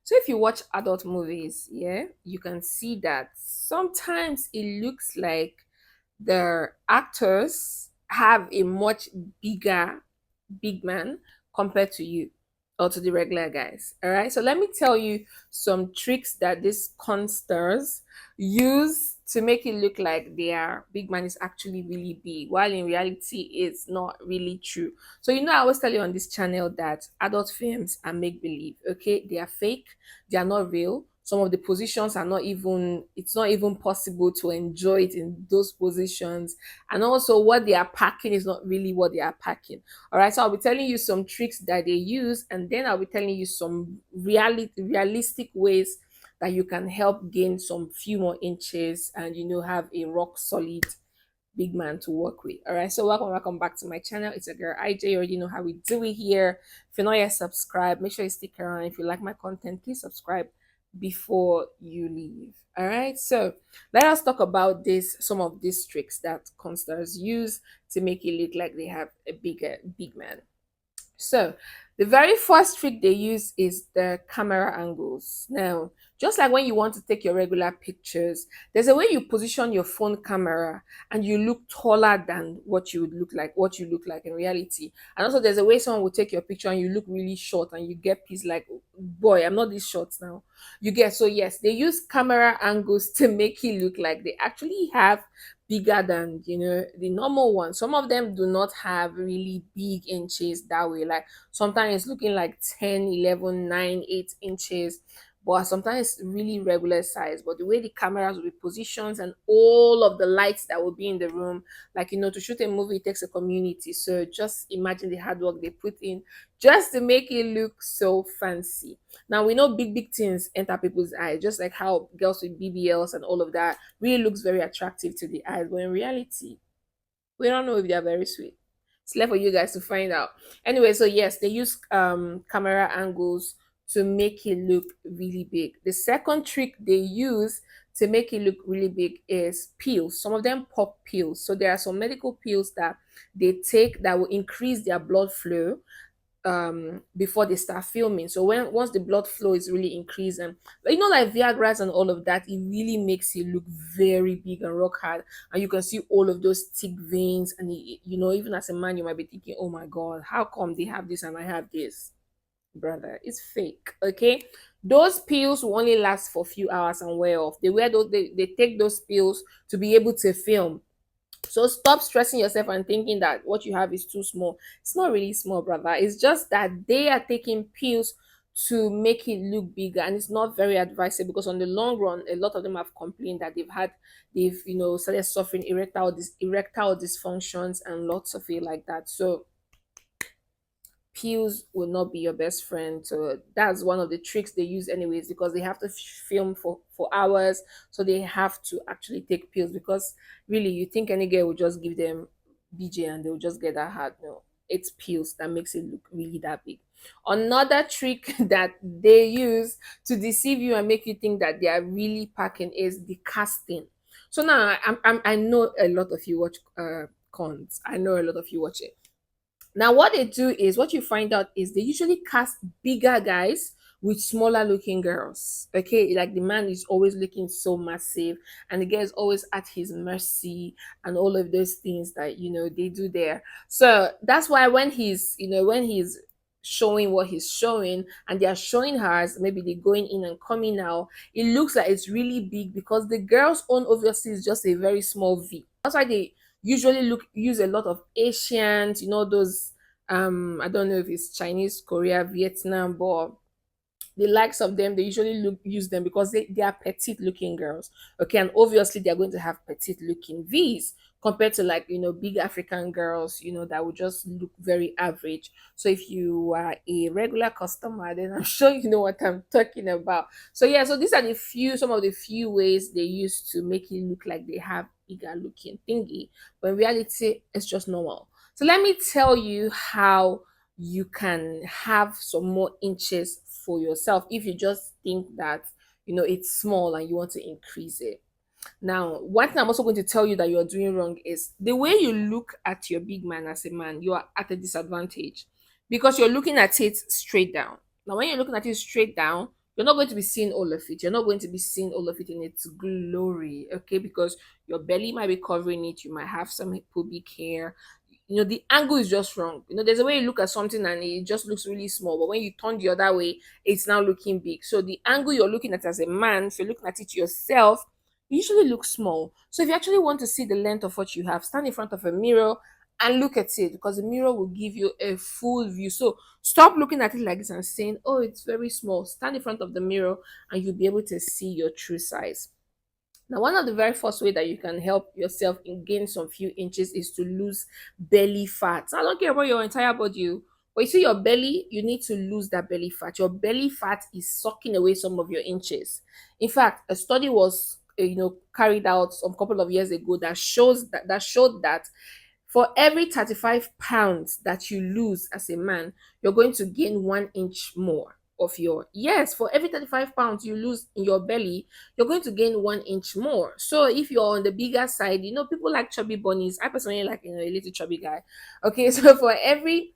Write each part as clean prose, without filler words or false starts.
So if you watch adult movies, yeah, you can see that sometimes it looks like the actors have a much bigger big man compared to you or to the regular guys. All right. So let me tell you some tricks that these consters use to make it look like their big man is actually really big, while in reality it's not really true. So I always tell you on this channel that adult films are make believe. Okay, they are fake, they are not real. Some of the positions are not even, it's not even possible to enjoy it in those positions. And also what they are packing is not really what they are packing. All right, so I'll be telling you some tricks that they use, and then I'll be telling you some realistic ways that you can help gain some few more inches and have a rock solid big man to work with. All right, so welcome back to my channel. It's a girl IJ. You already know how we do it here. If you're not yet subscribed, make sure you stick around. If you like my content, please subscribe before you leave. All right, so let us talk about some of these tricks that constars use to make it look like they have a big man. So, the very first trick they use is the camera angles. Now, just like when you want to take your regular pictures, there's a way you position your phone camera and you look taller than what you look like in reality. And also, there's a way someone will take your picture and you look really short and you get peace like, boy, I'm not this short now. You get so yes, they use camera angles to make it look like they actually have bigger than the normal one. Some of them do not have really big inches that way, like sometimes it's looking like 10, 11, 9, 8 inches, but sometimes it's really regular size. But the way the cameras will be positioned and all of the lights that will be in the room, like to shoot a movie, it takes a community. So just imagine the hard work they put in just to make it look so fancy. Now we know big things enter people's eyes, just like how girls with BBLs and all of that really looks very attractive to the eyes, but in reality, we don't know if they are very sweet. It's left for you guys to find out. Anyway, so yes, they use camera angles to make it look really big. The second trick they use to make it look really big is pills. Some of them pop pills. So there are some medical pills that they take that will increase their blood flow before they start filming. So when once the blood flow is really increasing, like Viagra's and all of that, it really makes it look very big and rock hard, and you can see all of those thick veins. And even as a man, you might be thinking, "Oh my God, how come they have this and I have this?" Brother, it's fake. Okay, those pills will only last for a few hours and wear off. They take those pills to be able to film. So stop stressing yourself and thinking that what you have is too small. It's not really small, brother. It's just that they are taking pills to make it look bigger, and it's not very advisable because on the long run, a lot of them have complained that they've started suffering erectile dysfunctions and lots of it like that. So pills will not be your best friend. So that's one of the tricks they use anyways, because they have to film for hours. So they have to actually take pills, because really you think any girl will just give them BJ and they'll just get that hard. No, it's pills that makes it look really that big. Another trick that they use to deceive you and make you think that they are really packing is the casting. So now I know a lot of you watch cons. I know a lot of you watch it. Now, what they do is, what you find out is they usually cast bigger guys with smaller looking girls. Okay, like the man is always looking so massive, and the girl is always at his mercy, and all of those things that they do there. So that's why when he's showing what he's showing, and they are showing her as maybe they're going in and coming out, it looks like it's really big because the girl's own obviously is just a very small V. That's why they usually use a lot of Asians, those I don't know if it's Chinese, Korea, Vietnam, but the likes of them, they usually use them because they are petite looking girls. Okay, and obviously they're going to have petite looking V's compared to, like, big African girls, that would just look very average. So if you are a regular customer, then I'm sure you know what I'm talking about. So yeah, so these are some of the few ways they use to make it look like they have bigger looking thingy, but in reality it's just normal. So let me tell you how you can have some more inches for yourself if you just think that it's small and you want to increase it. Now, one thing I'm also going to tell you that you're doing wrong is the way you look at your big man as a man. You are at a disadvantage because you're looking at it straight down. Now, when you're looking at it straight down, you're not going to be seeing all of it. You're not going to be seeing all of it in its glory, okay? Because your belly might be covering it. You might have some pubic hair. The angle is just wrong. There's a way you look at something and it just looks really small, but when you turn the other way, it's now looking big. So the angle you're looking at as a man, if you're looking at it yourself, it usually looks small. So if you actually want to see the length of what you have, stand in front of a mirror and look at it, because the mirror will give you a full view. So stop looking at it like this and saying, oh, it's very small. Stand in front of the mirror and you'll be able to see your true size. Now, one of the very first way that you can help yourself in gain some few inches is to lose belly fat. I don't care about your entire body, but you see your belly, you need to lose that belly fat. Your belly fat is sucking away some of your inches. In fact, a study was carried out some couple of years ago that showed that for every 35 pounds that you lose as a man, you're going to gain 1 inch more of your. Yes, for every 35 pounds you lose in your belly, you're going to gain 1 inch more. So if you're on the bigger side, people like chubby bunnies. I personally like, a little chubby guy. Okay, so for every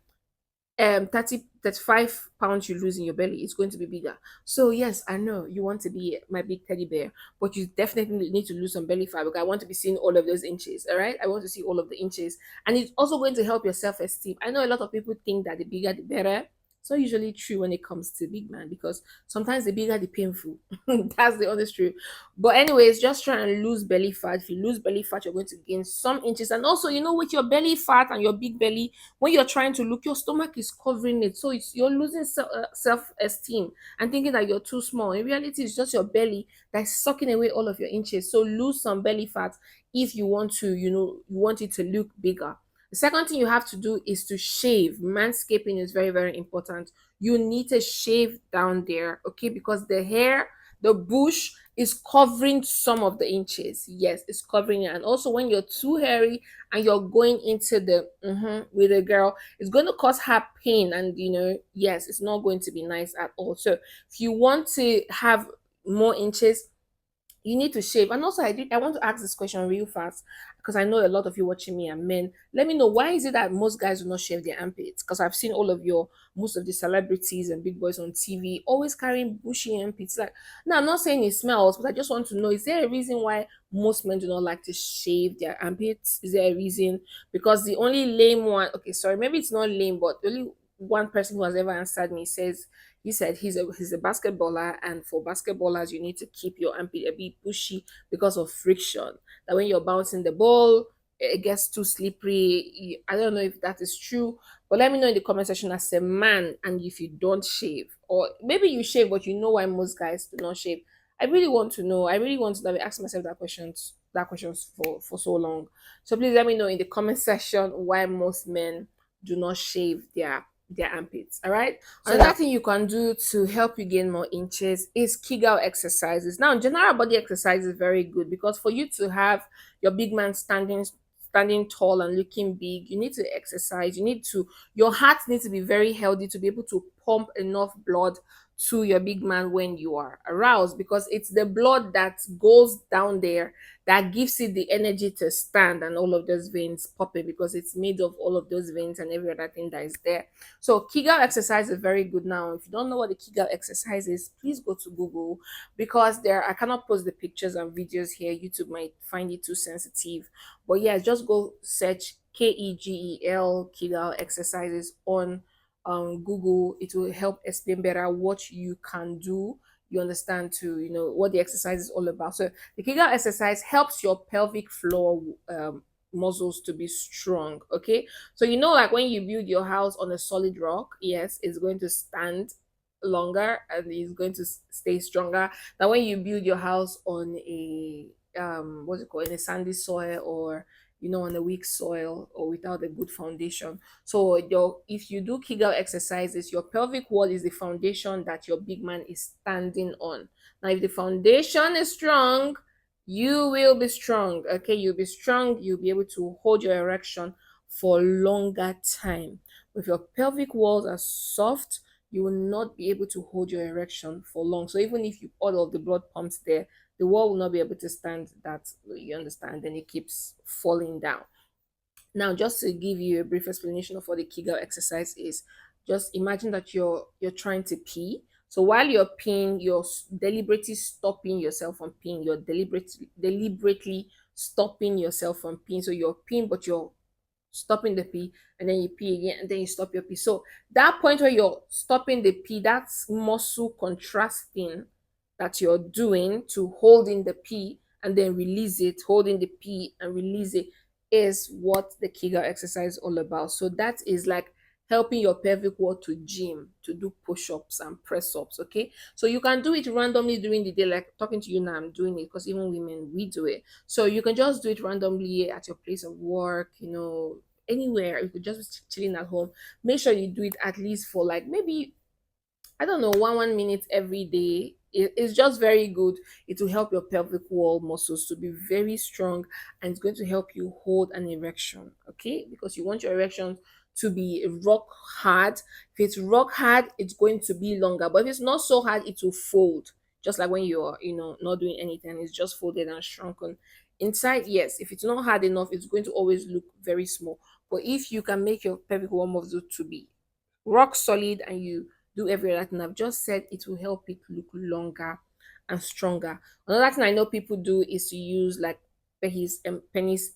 35 pounds you lose in your belly, it's going to be bigger. So yes, I know you want to be my big teddy bear, but you definitely need to lose some belly fat, because I want to be seeing all of those inches. All right, I want to see all of the inches, and it's also going to help your self-esteem. I know a lot of people think that the bigger the better. It's not usually true when it comes to big man, because sometimes the bigger the painful. That's the honest truth. But anyways, just try and lose belly fat. If you lose belly fat, you're going to gain some inches. And also, with your belly fat and your big belly, when you're trying to look, your stomach is covering it, so you're losing self-esteem and thinking that you're too small. In reality, it's just your belly that's sucking away all of your inches. So lose some belly fat if you want to, you want it to look bigger. The second thing you have to do is to shave. Manscaping is very, very important. You need to shave down there, okay? Because the hair, the bush is covering some of the inches. Yes, it's covering it. And also, when you're too hairy and you're going into the with a girl, it's going to cause her pain. And, yes, it's not going to be nice at all. So if you want to have more inches, you need to shave. And also, I want to ask this question real fast, because I know a lot of you watching me are men. Let me know, why is it that most guys do not shave their armpits? Because I've seen most of the celebrities and big boys on TV always carrying bushy armpits. Like, now I'm not saying it smells, but I just want to know, is there a reason why most men do not like to shave their armpits? Is there a reason? Because the only lame one, okay, sorry, maybe it's not lame, but only one person who has ever answered me says, he said he's a basketballer, and for basketballers you need to keep your armpit a bit bushy because of friction. That when you're bouncing the ball, it gets too slippery. I don't know if that is true, but let me know in the comment section as a man, and if you don't shave, or maybe you shave, but you know why most guys do not shave. I really want to know. I really want to know. I ask myself that questions for so long. So please let me know in the comment section why most men do not shave their armpits. All right. So another thing you can do to help you gain more inches is Kegel exercises. Now, general body exercise is very good, because for you to have your big man standing tall and looking big, you need to exercise. Your heart needs to be very healthy to be able to pump enough blood to your big man when you are aroused, because it's the blood that goes down there that gives it the energy to stand, and all of those veins popping, because it's made of all of those veins and every other thing that is there. So Kegel exercise is very good. Now, if you don't know what the Kegel exercise is, please go to Google, because I cannot post the pictures and videos here. YouTube might find it too sensitive. But yeah, just go search Kegel exercises on Google. It will help explain better what you can do. You understand, to what the exercise is all about. So the Kegel exercise helps your pelvic floor muscles to be strong. Okay, so like when you build your house on a solid rock, yes, it's going to stand longer and it's going to stay stronger than when you build your house on a what's it called, in a sandy soil, or on a weak soil, or without a good foundation. So if you do Kegel exercises, your pelvic wall is the foundation that your big man is standing on. Now, if the foundation is strong, you will be strong. Okay, you'll be strong. You'll be able to hold your erection for longer time. If your pelvic walls are soft, you will not be able to hold your erection for long. So even if all of the blood pumps there, the wall will not be able to stand that. You understand? Then it keeps falling down. Now, just to give you a brief explanation of what the Kegel exercise is, just imagine that you're trying to pee. So while you're peeing, you're deliberately stopping yourself from peeing. You're deliberately stopping yourself from peeing. So you're peeing, but you're stopping the pee, and then you pee again, and then you stop your pee. So that point where you're stopping the pee, that's muscle contrasting that you're doing to hold in the pee and then release it, holding the pee and release it, is what the Kegel exercise is all about. So that is like helping your pelvic wall to gym, to do push-ups and press-ups. Okay, so you can do it randomly during the day, like talking to you now, I'm doing it because even women, we do it. So you can just do it randomly at your place of work, anywhere. You could just be chilling at home. Make sure you do it at least for like maybe, I don't know, one minute every day. It's just very good. It will help your pelvic wall muscles to be very strong, and it's going to help you hold an erection. Okay, because you want your erection to be rock hard. If it's rock hard, it's going to be longer. But if it's not so hard, it will fold. Just like when you're, not doing anything, it's just folded and shrunken. Inside, yes, if it's not hard enough, it's going to always look very small. But if you can make your pelvic wall muscle to be rock solid and you do every other thing I've just said, it will help it look longer and stronger. Another thing I know people do is to use like penis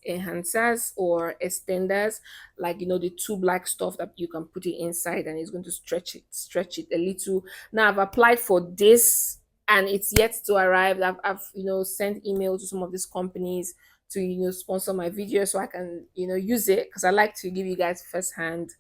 enhancers or extenders, like the tube like stuff that you can put it inside and it's going to stretch it a little. Now I've applied for this and it's yet to arrive. I've sent email to some of these companies to sponsor my video so I can use it, because I like to give you guys firsthand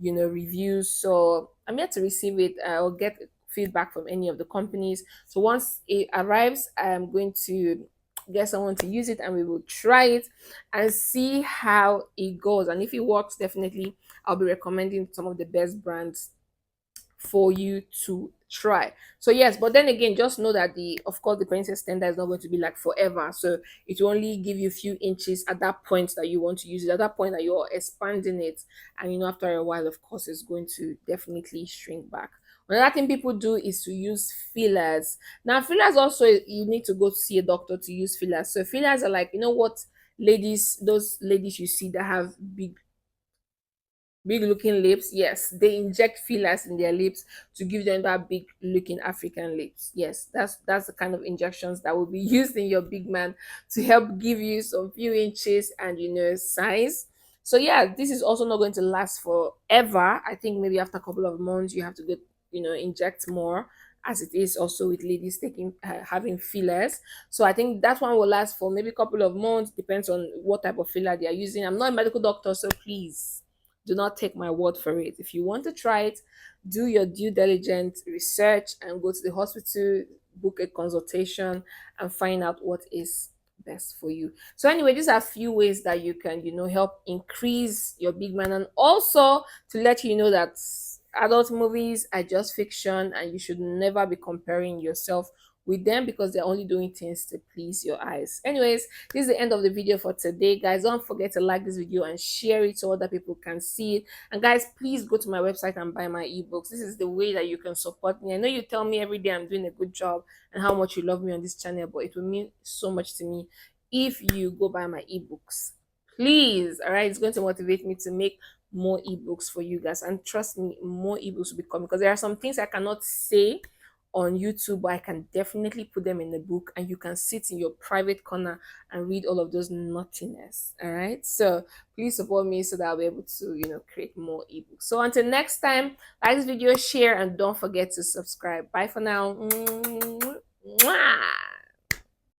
reviews. So I'm yet to receive it. I'll get feedback from any of the companies. So once it arrives, I'm going to get someone to use it and we will try it and see how it goes. And if it works, definitely I'll be recommending some of the best brands for you to try. So yes, but then again, just know that of course the penis extender is not going to be like forever. So it will only give you a few inches at that point that you want to use it, at that point that you're expanding it. And after a while, of course, it's going to definitely shrink back. Another thing people do is to use fillers. Now, fillers also, you need to go to see a doctor to use fillers. So fillers are like, what ladies, those ladies you see that have big looking lips, yes, they inject fillers in their lips to give them that big looking African lips. Yes, that's the kind of injections that will be used in your big man to help give you some few inches and size. So yeah, this is also not going to last forever. I think maybe after a couple of months you have to go inject more, as it is also with ladies taking having fillers. So I think that one will last for maybe a couple of months, depends on what type of filler they are using. I'm not a medical doctor, so please do not take my word for it. If you want to try it, do your due diligence research and go to the hospital, book a consultation, and find out what is best for you. So anyway, these are a few ways that you can, help increase your big man, and also to let you know that adult movies are just fiction and you should never be comparing yourself with them because they're only doing things to please your eyes. Anyways, this is the end of the video for today, guys. Don't forget to like this video and share it so other people can see it. And guys, please go to my website and buy my ebooks. This is the way that you can support me. I know you tell me every day I'm doing a good job and how much you love me on this channel, but it will mean so much to me if you go buy my ebooks, please. All right, it's going to motivate me to make more ebooks for you guys, and trust me, more ebooks will be coming, because there are some things I cannot say on YouTube, but I can definitely put them in the book and you can sit in your private corner and read all of those nothingness. All right. So please support me so that I'll be able to, create more ebooks. So until next time, like this video, share, and don't forget to subscribe. Bye for now.